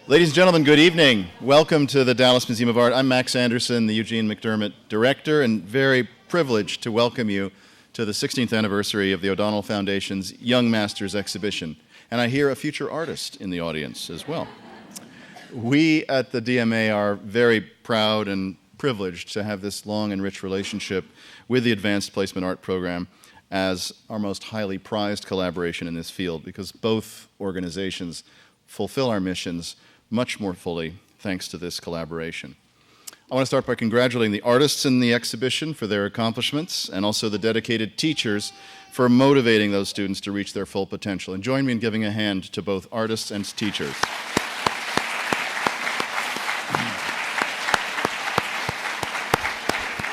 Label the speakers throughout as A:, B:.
A: Ladies and gentlemen, good evening. Welcome to the Dallas Museum of Art. I'm Max Anderson, the Eugene McDermott Director, and very privileged to welcome you to the 16th anniversary of the O'Donnell Foundation's Young Masters exhibition. And I hear a future artist in the audience as well. We at the DMA are very proud and privileged to have this long and rich relationship with the Advanced Placement Art Program as our most highly prized collaboration in this field, because both organizations fulfill our missions much more fully thanks to this collaboration. I want to start by congratulating the artists in the exhibition for their accomplishments and also the dedicated teachers for motivating those students to reach their full potential. And join me in giving a hand to both artists and teachers.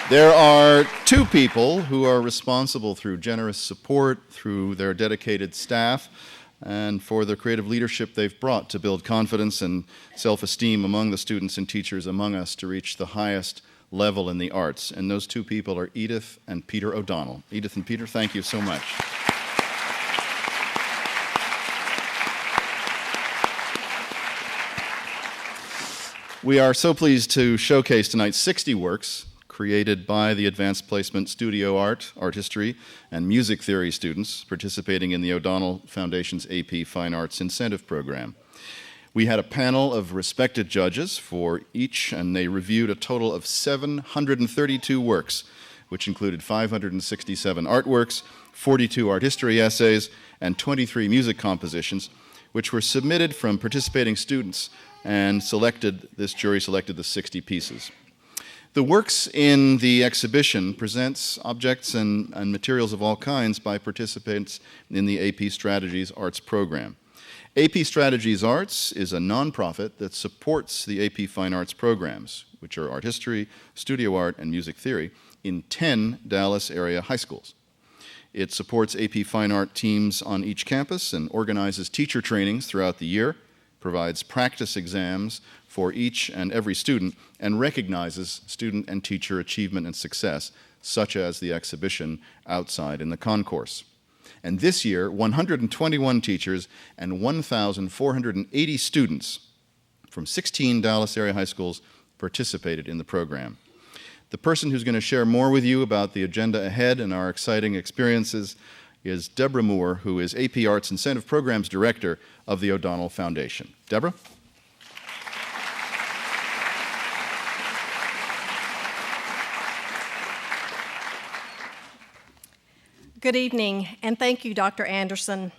A: There are two people who are responsible through generous support, through their dedicated staff, and for the creative leadership they've brought to build confidence and self-esteem among the students and teachers among us to reach the highest level in the arts. And those two people are Edith and Peter O'Donnell. Edith and Peter, thank you so much. We are so pleased to showcase tonight 60 works created by the Advanced Placement Studio Art, Art History, and Music Theory students participating in the O'Donnell Foundation's AP Fine Arts Incentive Program. We had a panel of respected judges for each, and they reviewed a total of 732 works, which included 567 artworks, 42 art history essays, and 23 music compositions, which were submitted from participating students, and this jury selected the 60 pieces. The works in the exhibition presents objects and materials of all kinds by participants in the AP Strategies Arts program. AP Strategies Arts is a nonprofit that supports the AP Fine Arts programs, which are art history, studio art, and music theory, in 10 Dallas area high schools. It supports AP Fine Art teams on each campus and organizes teacher trainings throughout the year, provides practice exams for each and every student, and recognizes student and teacher achievement and success, such as the exhibition outside in the concourse. And this year, 121 teachers and 1,480 students from 16 Dallas area high schools participated in the program. The person who's going to share more with you about the agenda ahead and our exciting experiences is Deborah Moore, who is AP Arts Incentive Programs Director of the O'Donnell Foundation. Deborah?
B: Good evening, and thank you, Dr. Anderson.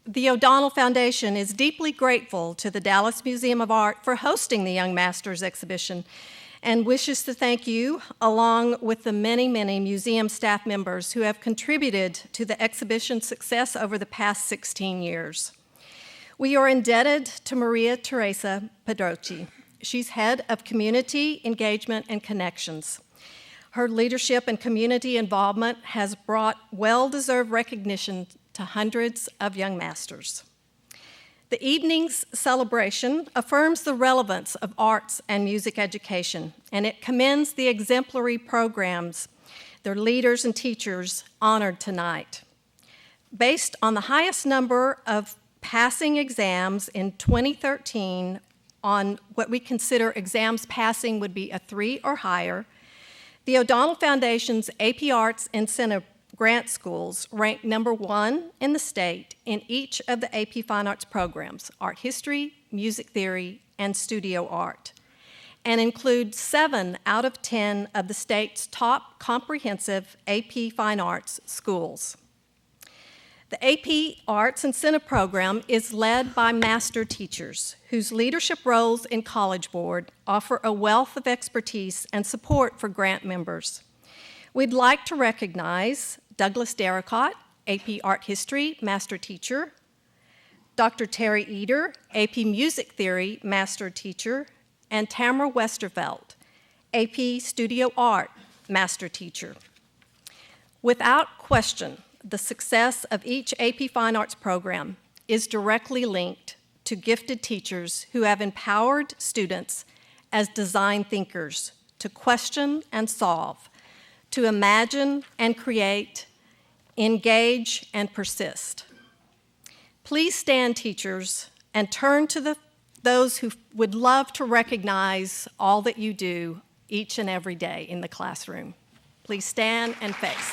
B: The O'Donnell Foundation is deeply grateful to the Dallas Museum of Art for hosting the Young Masters exhibition and wishes to thank you, along with the many, many museum staff members who have contributed to the exhibition's success over the past 16 years. We are indebted to Maria Teresa Pedrochi. She's head of Community Engagement and Connections. Her leadership and community involvement has brought well-deserved recognition to hundreds of young masters. The evening's celebration affirms the relevance of arts and music education, and it commends the exemplary programs, their leaders and teachers honored tonight. Based on the highest number of passing exams in 2013 on what we consider exams passing would be a 3 or higher, the O'Donnell Foundation's AP Arts Incentive Grant Schools rank number 1 in the state in each of the AP Fine Arts programs, art history, music theory, and studio art, and include 7 out of 10 of the state's top comprehensive AP Fine Arts schools. The AP Arts Incentive Program is led by master teachers whose leadership roles in College Board offer a wealth of expertise and support for grant members. We'd like to recognize Douglas Darracott, AP Art History Master Teacher, Dr. Terry Eder, AP Music Theory Master Teacher, and Tamara Westervelt, AP Studio Art Master Teacher. Without question, the success of each AP Fine Arts program is directly linked to gifted teachers who have empowered students as design thinkers to question and solve, to imagine and create, engage and persist. Please stand, teachers, and turn to the those who would love to recognize all that you do each and every day in the classroom. Please stand and face.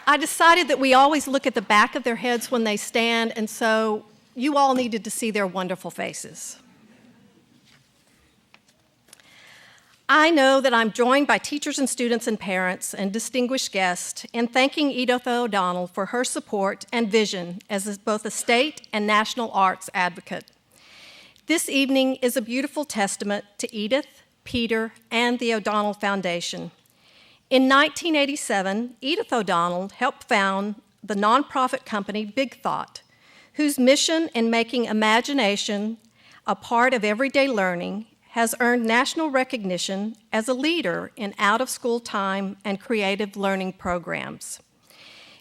B: I decided that we always look at the back of their heads when they stand, and so you all needed to see their wonderful faces. I know that I'm joined by teachers and students and parents and distinguished guests in thanking Edith O'Donnell for her support and vision as both a state and national arts advocate. This evening is a beautiful testament to Edith, Peter, and the O'Donnell Foundation. In 1987, Edith O'Donnell helped found the nonprofit company Big Thought, whose mission in making imagination a part of everyday learning has earned national recognition as a leader in out-of-school time and creative learning programs.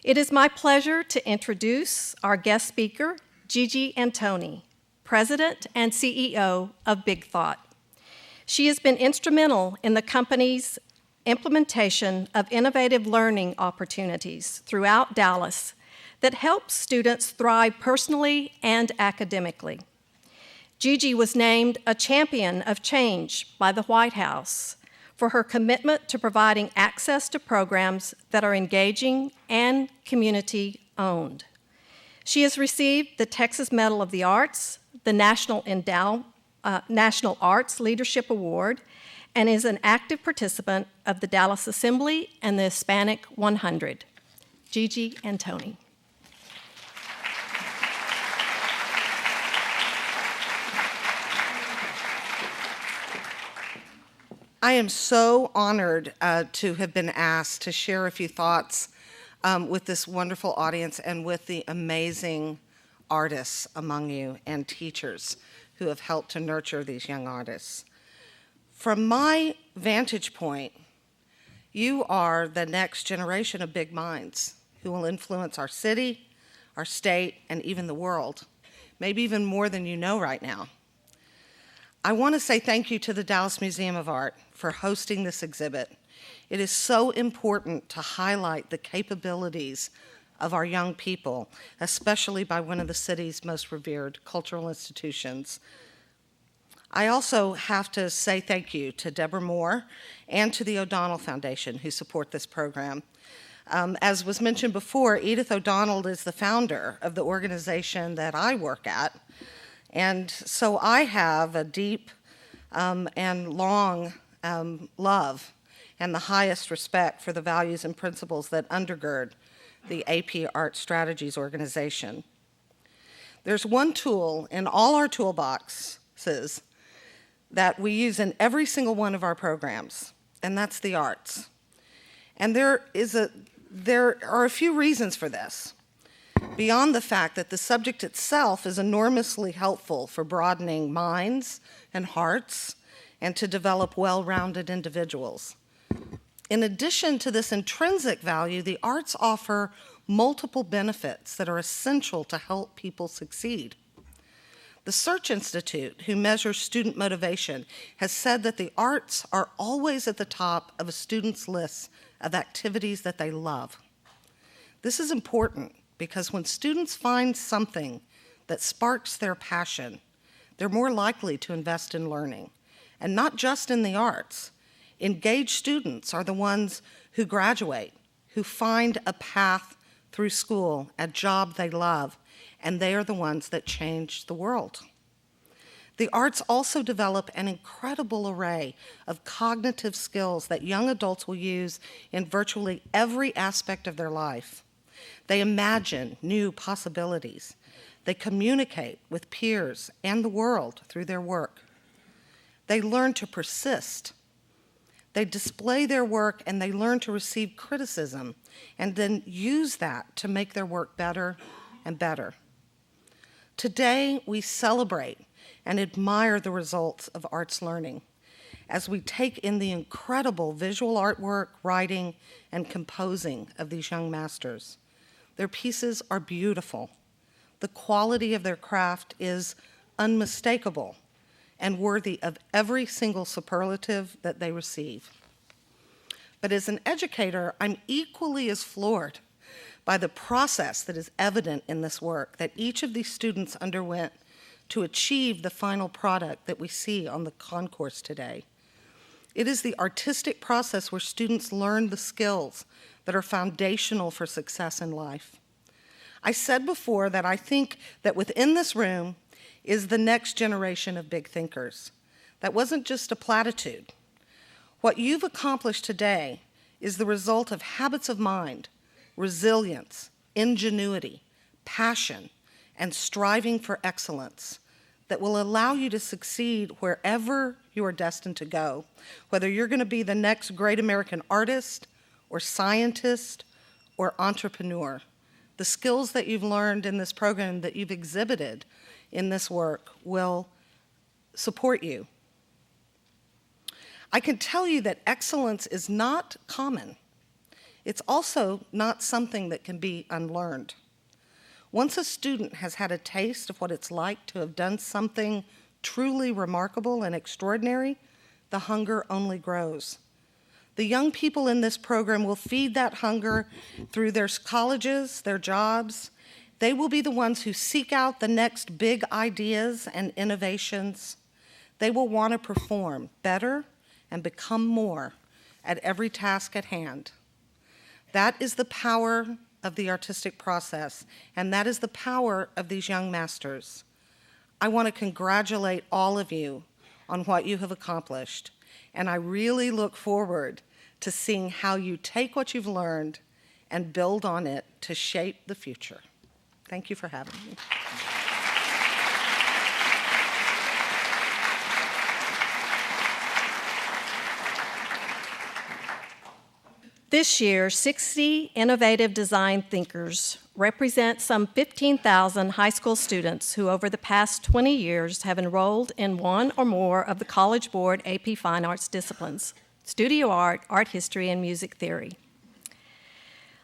B: It is my pleasure to introduce our guest speaker, Gigi Antoni, President and CEO of Big Thought. She has been instrumental in the company's implementation of innovative learning opportunities throughout Dallas that helps students thrive personally and academically. Gigi was named a champion of change by the White House for her commitment to providing access to programs that are engaging and community-owned. She has received the Texas Medal of the Arts, the National Arts Leadership Award, and is an active participant of the Dallas Assembly and the Hispanic 100. Gigi Antoni.
C: I am so honored to have been asked to share a few thoughts with this wonderful audience and with the amazing artists among you and teachers who have helped to nurture these young artists. From my vantage point, you are the next generation of big minds who will influence our city, our state, and even the world, maybe even more than you know right now. I want to say thank you to the Dallas Museum of Art for hosting this exhibit. It is so important to highlight the capabilities of our young people, especially by one of the city's most revered cultural institutions. I also have to say thank you to Deborah Moore and to the O'Donnell Foundation who support this program. As was mentioned before, Edith O'Donnell is the founder of the organization that I work at, and so I have a deep and long love and the highest respect for the values and principles that undergird the AP Art Strategies organization. There's one tool in all our toolboxes that we use in every single one of our programs, and that's the arts. And there are a few reasons for this, beyond the fact that the subject itself is enormously helpful for broadening minds and hearts and to develop well-rounded individuals. In addition to this intrinsic value, the arts offer multiple benefits that are essential to help people succeed. The Search Institute, who measures student motivation, has said that the arts are always at the top of a student's list of activities that they love. This is important because when students find something that sparks their passion, they're more likely to invest in learning. And not just in the arts. Engaged students are the ones who graduate, who find a path through school, a job they love, and they are the ones that change the world. The arts also develop an incredible array of cognitive skills that young adults will use in virtually every aspect of their life. They imagine new possibilities. They communicate with peers and the world through their work. They learn to persist. They display their work and they learn to receive criticism and then use that to make their work better and better. Today, we celebrate and admire the results of arts learning as we take in the incredible visual artwork, writing, and composing of these young masters. Their pieces are beautiful. The quality of their craft is unmistakable. and worthy of every single superlative that they receive. But as an educator, I'm equally as floored by the process that is evident in this work that each of these students underwent to achieve the final product that we see on the concourse today. It is the artistic process where students learn the skills that are foundational for success in life. I said before that I think that within this room is the next generation of big thinkers. That wasn't just a platitude. What you've accomplished today is the result of habits of mind, resilience, ingenuity, passion, and striving for excellence that will allow you to succeed wherever you are destined to go, whether you're going to be the next great American artist or scientist or entrepreneur. The skills that you've learned in this program, that you've exhibited in this work, will support you. I can tell you that excellence is not common. It's also not something that can be unlearned. Once a student has had a taste of what it's like to have done something truly remarkable and extraordinary, the hunger only grows. The young people in this program will feed that hunger through their colleges, their jobs. They will be the ones who seek out the next big ideas and innovations. They will want to perform better and become more at every task at hand. That is the power of the artistic process, and that is the power of these young masters. I want to congratulate all of you on what you have accomplished, and I really look forward to seeing how you take what you've learned and build on it to shape the future. Thank you for having me.
B: This year, 60 innovative design thinkers represent some 15,000 high school students who over the past 20 years have enrolled in one or more of the College Board AP Fine Arts disciplines: studio art, art history, and music theory.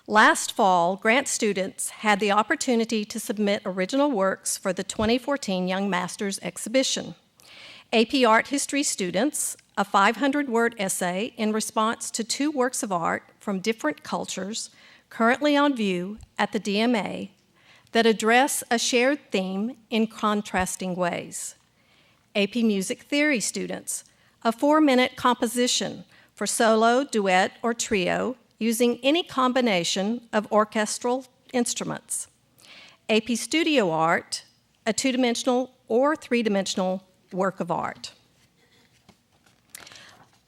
B: Last fall, grant students had the opportunity to submit original works for the 2014 Young Masters exhibition. AP Art History students, a 500-word essay in response to 2 works of art from different cultures currently on view at the DMA that address a shared theme in contrasting ways. AP Music Theory students, a 4-minute composition for solo, duet, or trio using any combination of orchestral instruments. AP Studio Art, a 2-dimensional or 3-dimensional work of art.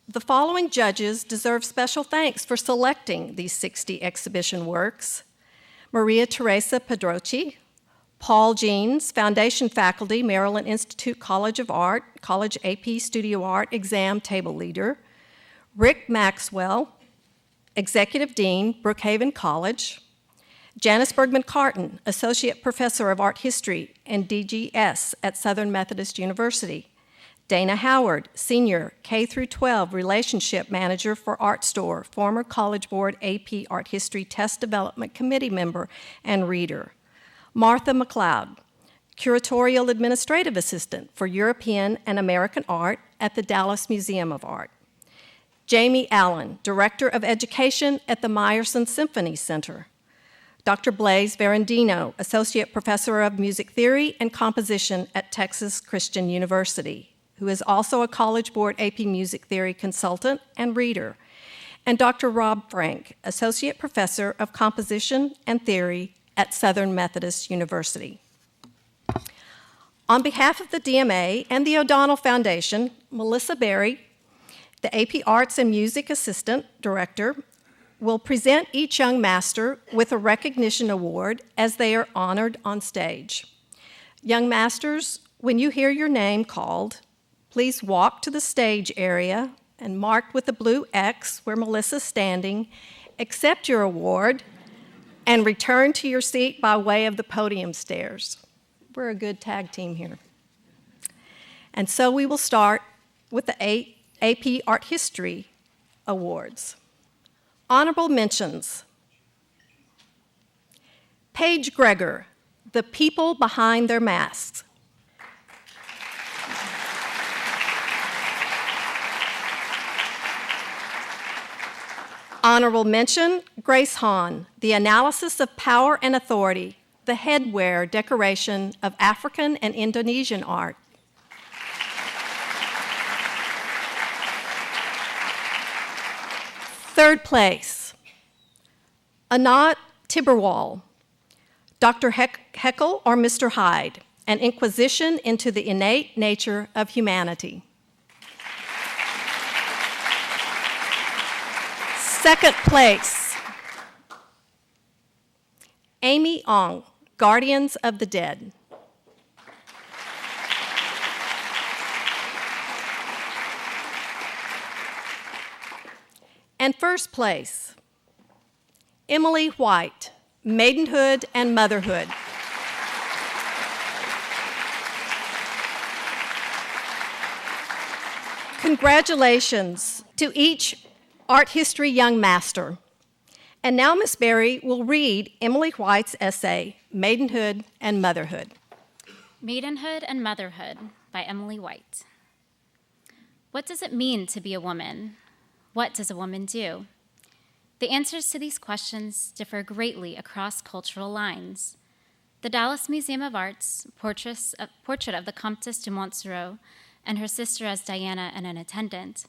B: The following judges deserve special thanks for selecting these 60 exhibition works: Maria Teresa Pedrochi, Paul Jeans, Foundation Faculty, Maryland Institute College of Art, College AP Studio Art Exam Table Leader, Rick Maxwell, Executive Dean, Brookhaven College, Janice Bergman Carton, Associate Professor of Art History and DGS at Southern Methodist University, Dana Howard, Senior K-12 Relationship Manager for Art Store, former College Board AP Art History Test Development Committee member and reader, Martha McLeod, Curatorial Administrative Assistant for European and American Art at the Dallas Museum of Art, Jamie Allen, Director of Education at the Meyerson Symphony Center, Dr. Blaise Verandino, Associate Professor of Music Theory and Composition at Texas Christian University, who is also a College Board AP Music Theory consultant and reader, and Dr. Rob Frank, Associate Professor of Composition and Theory at Southern Methodist University. On behalf of the DMA and the O'Donnell Foundation, Melissa Berry, the AP Arts and Music Assistant Director, will present each young master with a recognition award as they are honored on stage. Young masters, when you hear your name called, please walk to the stage area and marked with a blue X where Melissa's standing, accept your award, and return to your seat by way of the podium stairs. We're a good tag team here. And so we will start with the AP Art History Awards. Honorable mentions: Paige Gregor, The People Behind Their Masks. Honorable mention, Grace Hahn, The Analysis of Power and Authority, the Headwear Decoration of African and Indonesian Art. Third place, Anat Tiberwal, Dr. Heckle or Mr. Hyde, An Inquisition into the Innate Nature of Humanity. Second place, Amy Ong, Guardians of the Dead. And first place, Emily White, Maidenhood and Motherhood. Congratulations to each art history young master. And now Ms. Berry will read Emily White's essay, Maidenhood and Motherhood.
D: Maidenhood and Motherhood by Emily White. What does it mean to be a woman? What does a woman do? The answers to these questions differ greatly across cultural lines. The Dallas Museum of Art's portrait of the Comtesse de Montsoreau and her sister as Diana and an attendant,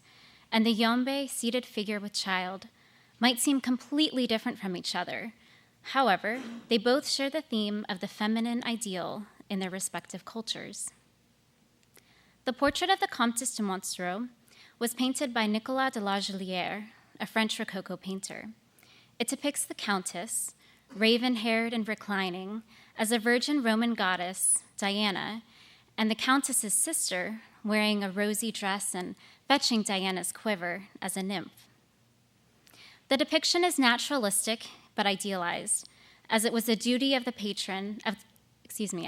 D: and the Yombe seated figure with child might seem completely different from each other. However, they both share the theme of the feminine ideal in their respective cultures. The portrait of the Comtesse de Montsoreau was painted by Nicolas de la Gellière, a French Rococo painter. It depicts the Countess, raven-haired and reclining, as a virgin Roman goddess, Diana, and the Countess's sister, wearing a rosy dress and fetching Diana's quiver as a nymph. The depiction is naturalistic but idealized, as it was the duty of the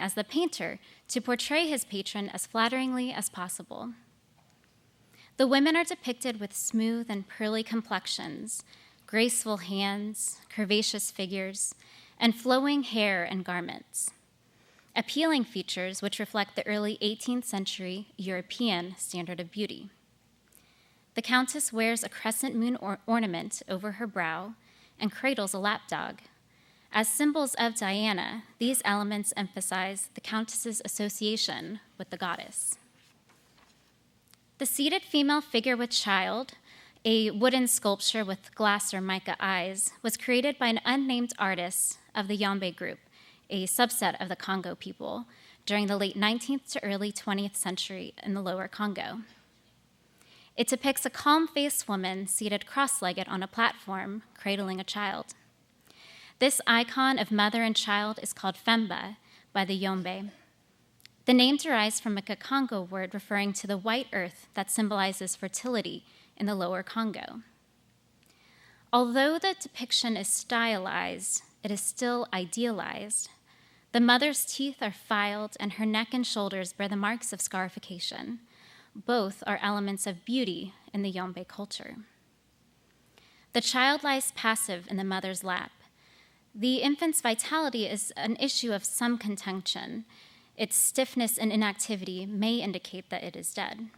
D: as the painter to portray his patron as flatteringly as possible. The women are depicted with smooth and pearly complexions, graceful hands, curvaceous figures, and flowing hair and garments. Appealing features which reflect the early 18th century European standard of beauty. The Countess wears a crescent moon ornament over her brow and cradles a lapdog. As symbols of Diana, these elements emphasize the Countess's association with the goddess. The seated female figure with child, a wooden sculpture with glass or mica eyes, was created by an unnamed artist of the Yombe group, a subset of the Congo people, during the late 19th to early 20th century in the Lower Congo. It depicts a calm-faced woman seated cross-legged on a platform, cradling a child. This icon of mother and child is called Femba by the Yombe. The name derives from a Kakongo word referring to the white earth that symbolizes fertility in the Lower Congo. Although the depiction is stylized, it is still idealized. The mother's teeth are filed, and her neck and shoulders bear the marks of scarification. Both are elements of beauty in the Yombe culture. The child lies passive in the mother's lap. The infant's vitality is an issue of some contention. Its stiffness and inactivity may indicate that it is dead.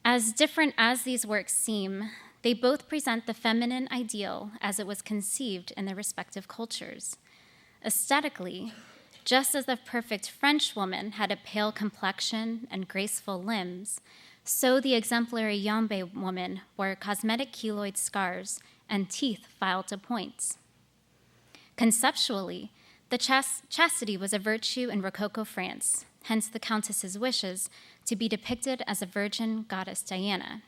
D: As different as these works seem, they both present the feminine ideal as it was conceived in their respective cultures. Aesthetically, just as the perfect French woman had a pale complexion and graceful limbs, so the exemplary Yombe woman wore cosmetic keloid scars and teeth filed to points. Conceptually, the chastity was a virtue in Rococo France, hence the Countess's wishes to be depicted as a virgin goddess Diana,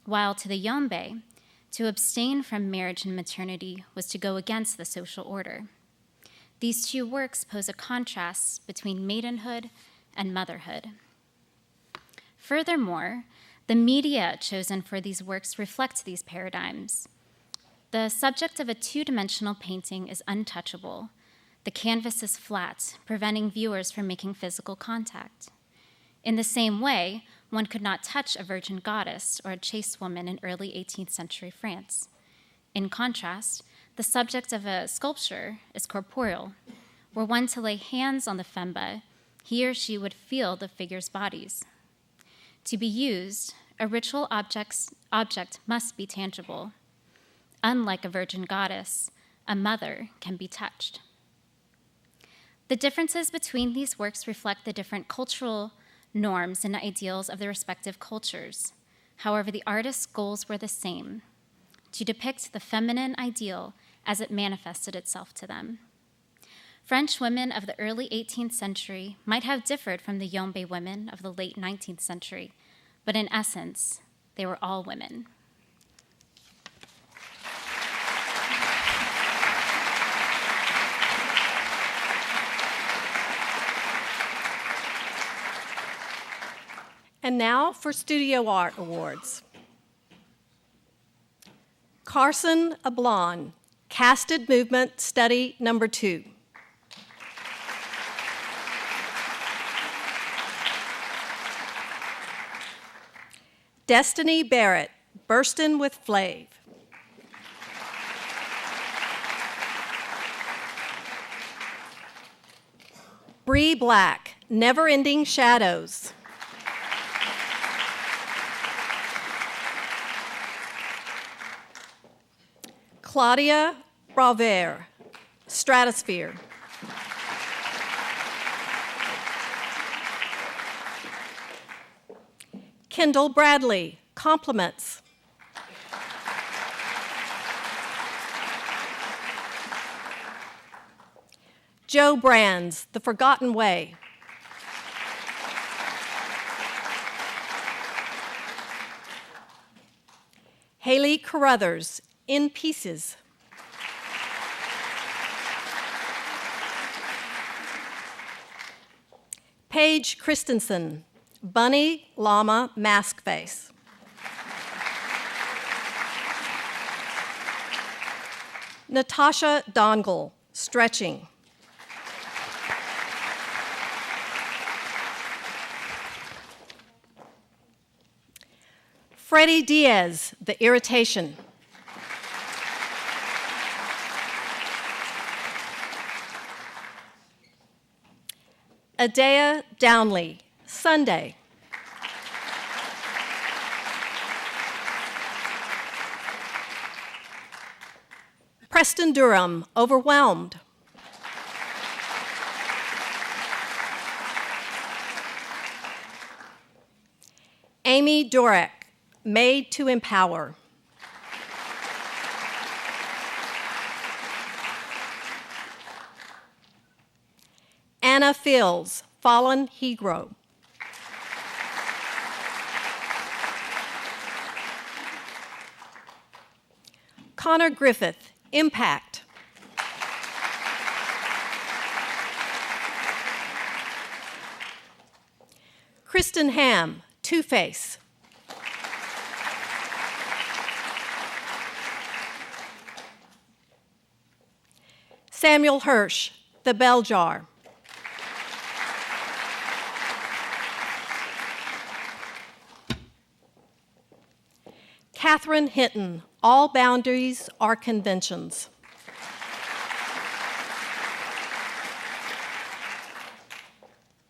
D: while to the Yombe, to abstain from marriage and maternity was to go against the social order. These two works pose a contrast between maidenhood and motherhood. Furthermore, the media chosen for these works reflect these paradigms. The subject of a two-dimensional painting is untouchable. The canvas is flat, preventing viewers from making physical contact. In the same way, one could not touch a virgin goddess or a chaste woman in early 18th century France. In contrast, the subject of a sculpture is corporeal. Were one to lay hands on the femba, he or she would feel the figure's bodies. To be used, a ritual object must be tangible. unlike a virgin goddess, a mother can be touched. The differences between these works reflect the different cultural norms and ideals of the respective cultures. However, the artist's goals were the same: to depict the feminine ideal as it manifested itself to them. French women of the early 18th century might have differed from the Yombe women of the late 19th century, but in essence, they were all women.
B: And now for Studio Art Awards. Carson Ablon, Casted Movement Study Number 2. Destiny Barrett, Burstin' with Flav. Bree Black, Never Ending Shadows. Claudia Braver, Stratosphere. Kendall Bradley, Compliments. Joe Brands, The Forgotten Way. Haley Carruthers, In Pieces. Paige Christensen, Bunny Llama Mask Face. Natasha Dongle, Stretching. Freddie Diaz, The Irritation. Adea Downley, Sunday. Preston Durham, Overwhelmed. Amy Dorek, Made to Empower. Anna Fields, Fallen Hero. Connor Griffith, Impact. Kristen Ham, Two-Face. Samuel Hirsch, The Bell Jar. Catherine Hinton, All Boundaries Are Conventions.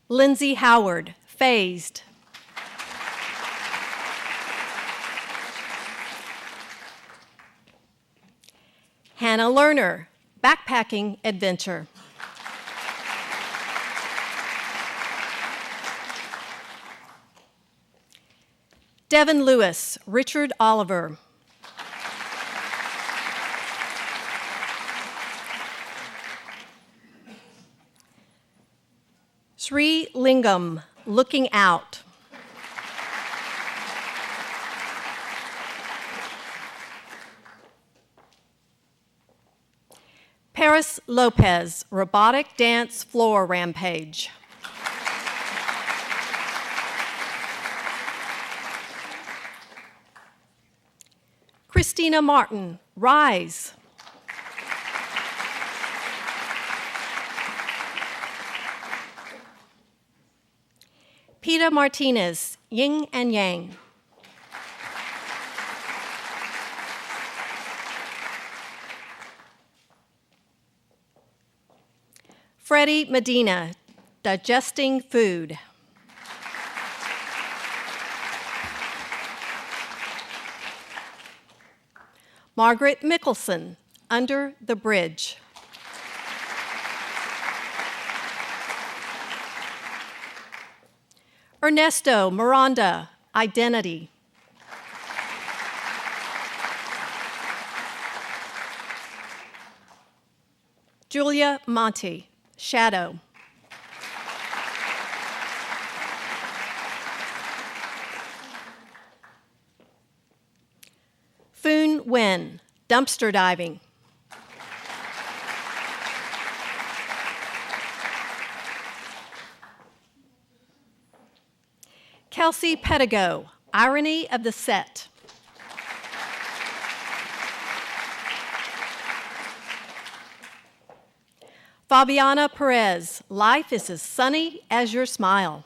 B: Lindsay Howard, Phased. Hannah Lerner, Backpacking Adventure. Devin Lewis, Richard Oliver. Sri Lingam, Looking Out. Paris Lopez, Robotic Dance Floor Rampage. Christina Martin, Rise. Peter Martinez, Yin and Yang. Freddie Medina, Digesting Food. Margaret Mickelson, Under the Bridge. Ernesto Miranda, Identity. Julia Monti, Shadow. Foon Nguyen, Dumpster Diving. Kelsey Pedigo, Irony of the Set. Fabiana Perez, Life is as Sunny as Your Smile.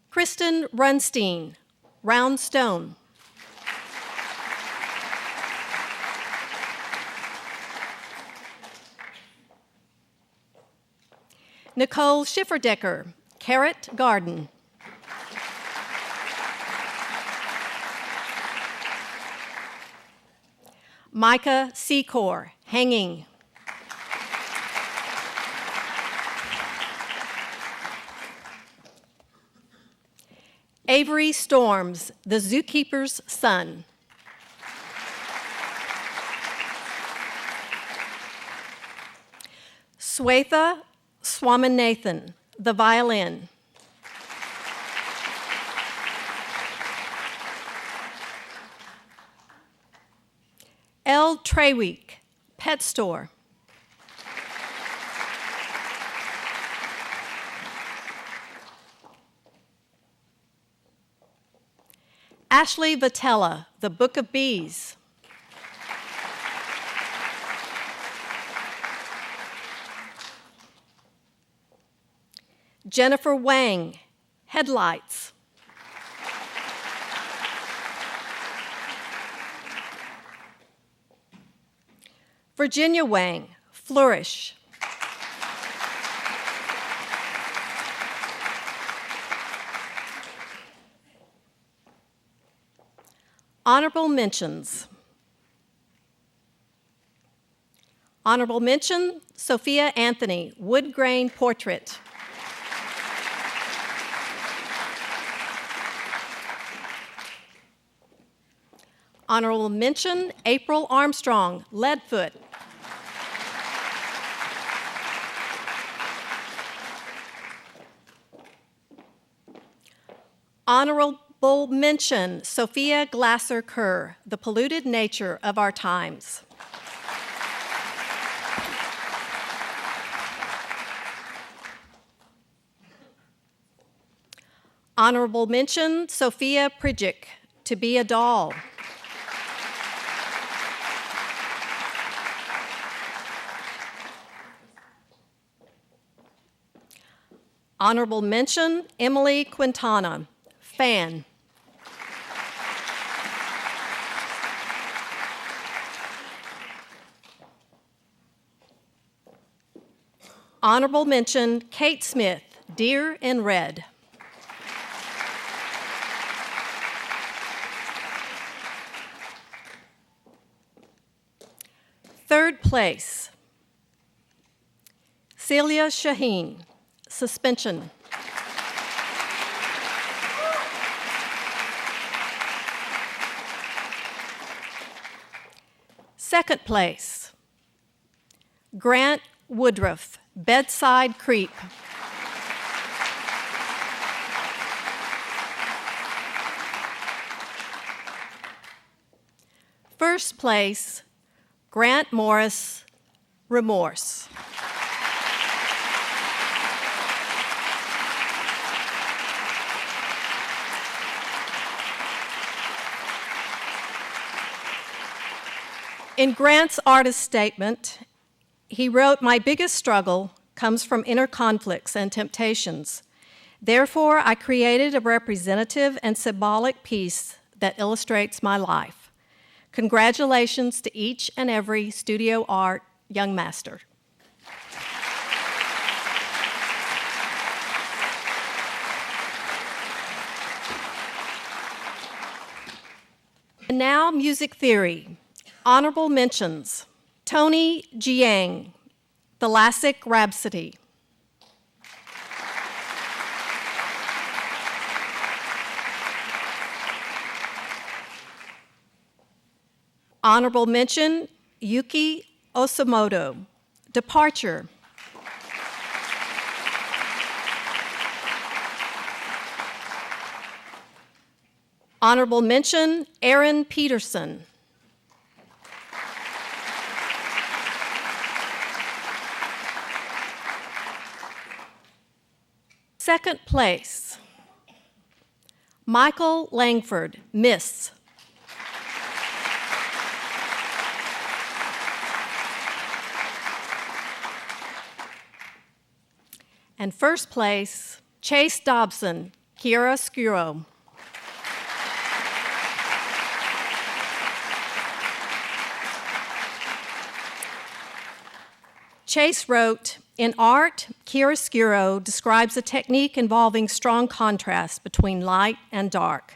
B: Kristen Runstein, Round Stone. Nicole Schifferdecker, Carrot Garden. Micah Secor, Hanging. Avery Storms, The Zookeeper's Son. Swetha Swaminathan, The Violin. Elle Treweek, Pet Store. Ashley Vitella, The Book of Bees. Jennifer Wang, Headlights. Virginia Wang, Flourish. Honorable mentions. Honorable mention, Sophia Anthony, Wood Grain Portrait. Honorable mention, April Armstrong, Leadfoot. Honorable mention, Sophia Glasser Kerr, The Polluted Nature of Our Times. Honorable mention, Sophia Pridgick, To Be a Doll. Honorable mention, Emily Quintana, Fan. Honorable mention, Kate Smith, Deer in Red. Third place, Celia Shaheen, Suspension. Second place, Grant Woodruff, Bedside Creep. First place, Grant Morris, Remorse. In Grant's artist statement, he wrote, "My biggest struggle comes from inner conflicts and temptations. Therefore, I created a representative and symbolic piece that illustrates my life. Congratulations to each and every studio art young master." And now, music theory. Honorable mentions: Tony Jiang, Thalassic Rhapsody. Honorable mention: Yuki Osamoto, Departure. Honorable mention: Aaron Peterson. Second place: Michael Langford, Miss. And first place: Chase Dobson, chiaroscuro. Chase wrote, "In art, chiaroscuro describes a technique involving strong contrast between light and dark.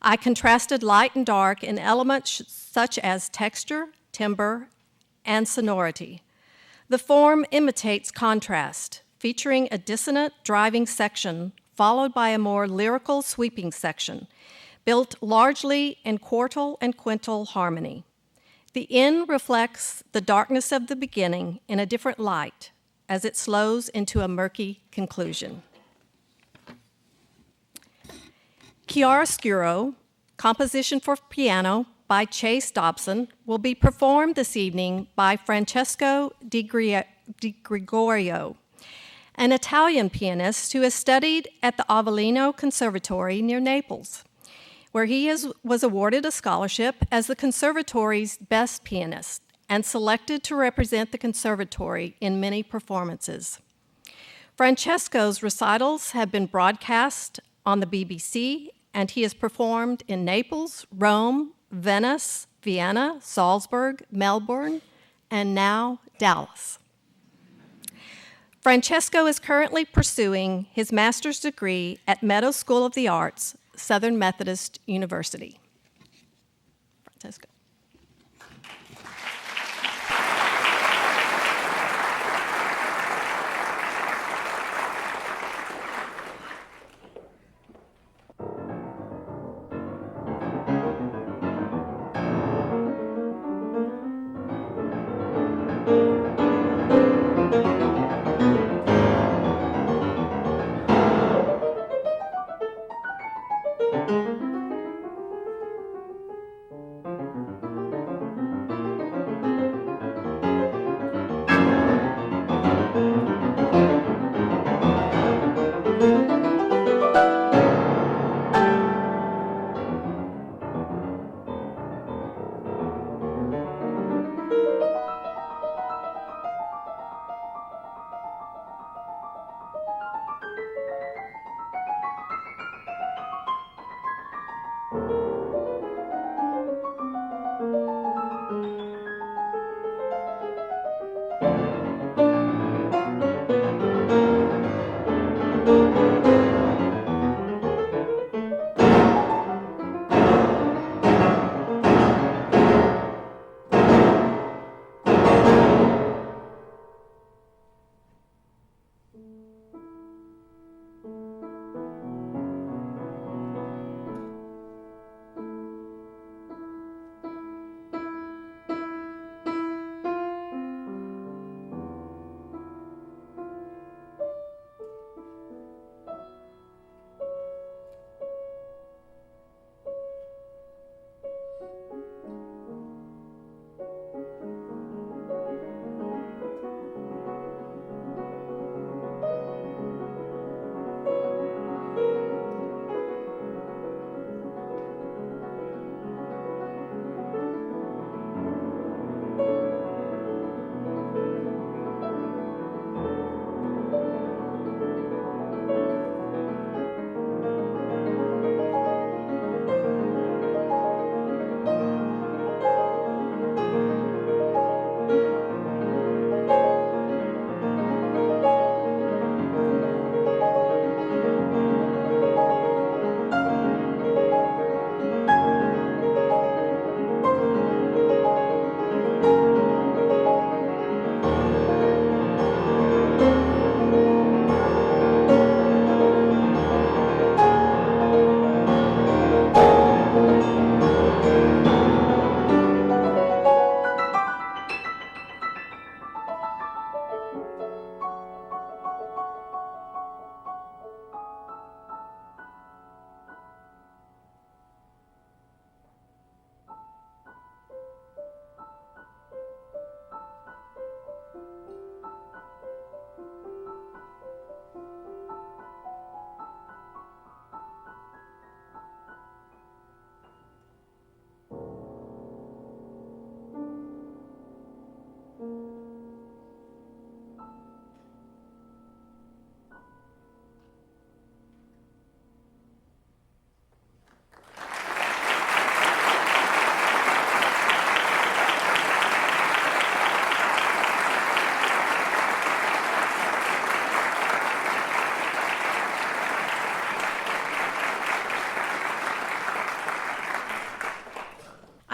B: I contrasted light and dark in elements such as texture, timbre, and sonority. The form imitates contrast, featuring a dissonant driving section followed by a more lyrical sweeping section, built largely in quartal and quintal harmony. The end reflects the darkness of the beginning in a different light as it slows into a murky conclusion." Chiaroscuro, composition for piano by Chase Dobson, will be performed this evening by Francesco Di Gregorio, an Italian pianist who has studied at the Avellino Conservatory near Naples, where he was awarded a scholarship as the conservatory's best pianist and selected to represent the conservatory in many performances. Francesco's recitals have been broadcast on the BBC, and he has performed in Naples, Rome, Venice, Vienna, Salzburg, Melbourne, and now Dallas. Francesco is currently pursuing his master's degree at Meadows School of the Arts, Southern Methodist University. Francesco.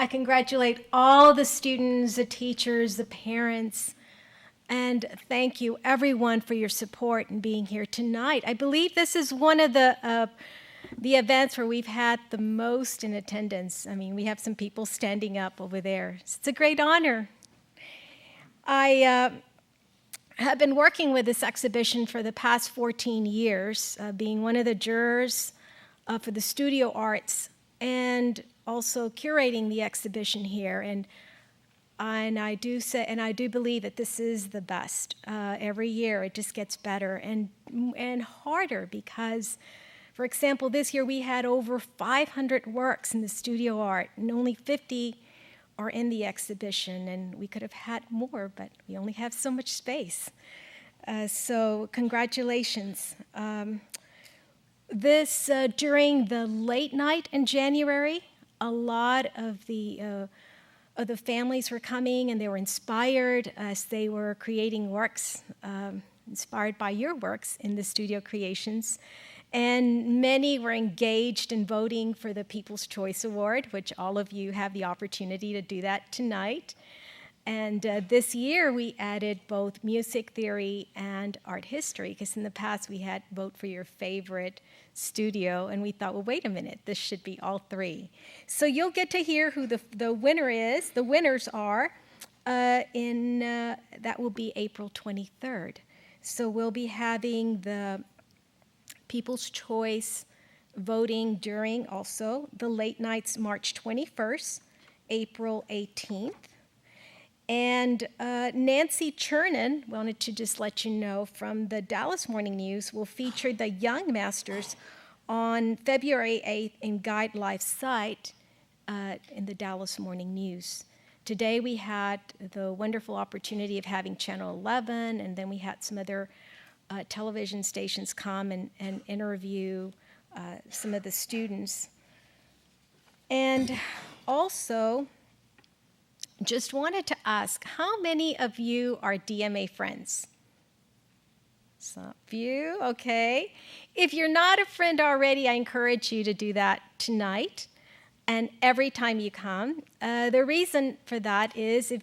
E: congratulate all the students, the teachers, the parents, and thank you everyone for your support and being here tonight. I believe this is one of the events where we've had the most in attendance. I mean, we have some people standing up over there. It's a great honor. I have been working with this exhibition for the past 14 years, being one of the jurors for the studio arts and also curating the exhibition here. And I do believe that this is the best. Every year it just gets better and harder because, for example, this year we had over 500 works in the studio art, and only 50 are in the exhibition, and we could have had more, but we only have so much space. So congratulations. During the late night in January, a lot of the families were coming, and they were inspired as they were creating works, inspired by your works in the studio creations. And many were engaged in voting for the People's Choice Award, which all of you have the opportunity to do that tonight. And this year we added both music theory and art history, because in the past we had vote for your favorite studio, and we thought, well, wait a minute, this should be all three. So you'll get to hear who the winner is. The winners are, that will be April 23rd. So we'll be having the People's Choice voting during also the late nights, March 21st, April 18th. And Nancy Chernin, wanted to just let you know, from the Dallas Morning News, will feature the Young Masters on February 8th in Guide Life site in the Dallas Morning News. Today we had the wonderful opportunity of having Channel 11, and then we had some other television stations come and interview some of the students. And also, just wanted to ask, how many of you are DMA friends? Some of you, okay. If you're not a friend already, I encourage you to do that tonight and every time you come. The reason for that is if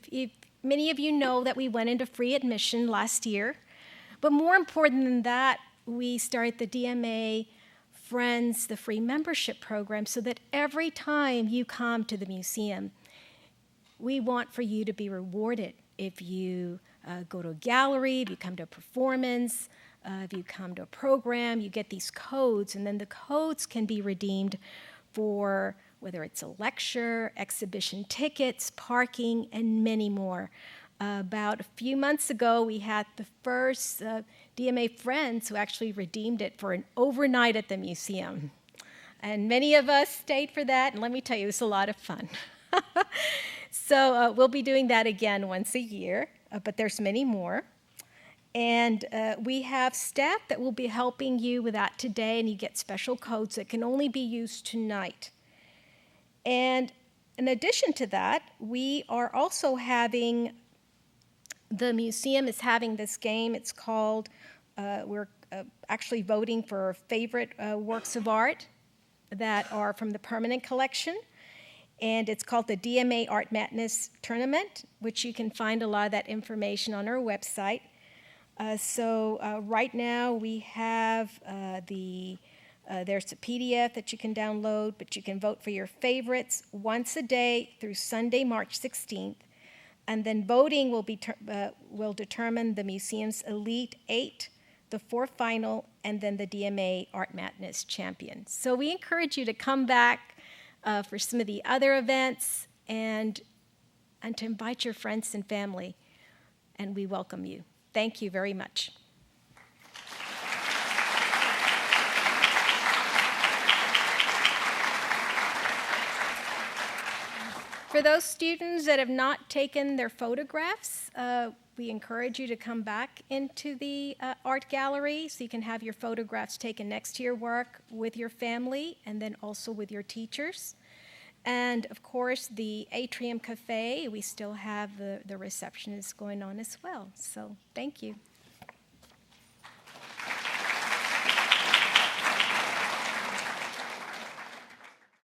E: many of you know that we went into free admission last year, but more important than that, we started the DMA Friends, the free membership program, so that every time you come to the museum, we want for you to be rewarded. If you go to a gallery, if you come to a performance, if you come to a program, you get these codes, and then the codes can be redeemed for whether it's a lecture, exhibition tickets, parking, and many more. About a few months ago, we had the first DMA Friends who actually redeemed it for an overnight at the museum. And many of us stayed for that, and let me tell you, it was a lot of fun. So we'll be doing that again once a year, but there's many more. And we have staff that will be helping you with that today, and you get special codes that can only be used tonight. And in addition to that, we are also having, the museum is having this game. It's called, we're actually voting for favorite works of art that are from the permanent collection. And it's called the DMA Art Madness Tournament, which you can find a lot of that information on our website. So right now we have there's a PDF that you can download, but you can vote for your favorites once a day through Sunday, March 16th. And then voting will determine the museum's Elite 8, the 4 final, and then the DMA Art Madness champion. So we encourage you to come back for some of the other events, and to invite your friends and family, and we welcome you. Thank you very much. For those students that have not taken their photographs, we encourage you to come back into the art gallery so you can have your photographs taken next to your work with your family and then also with your teachers. And of course, the Atrium Cafe, we still have the receptionist going on as well. So thank you.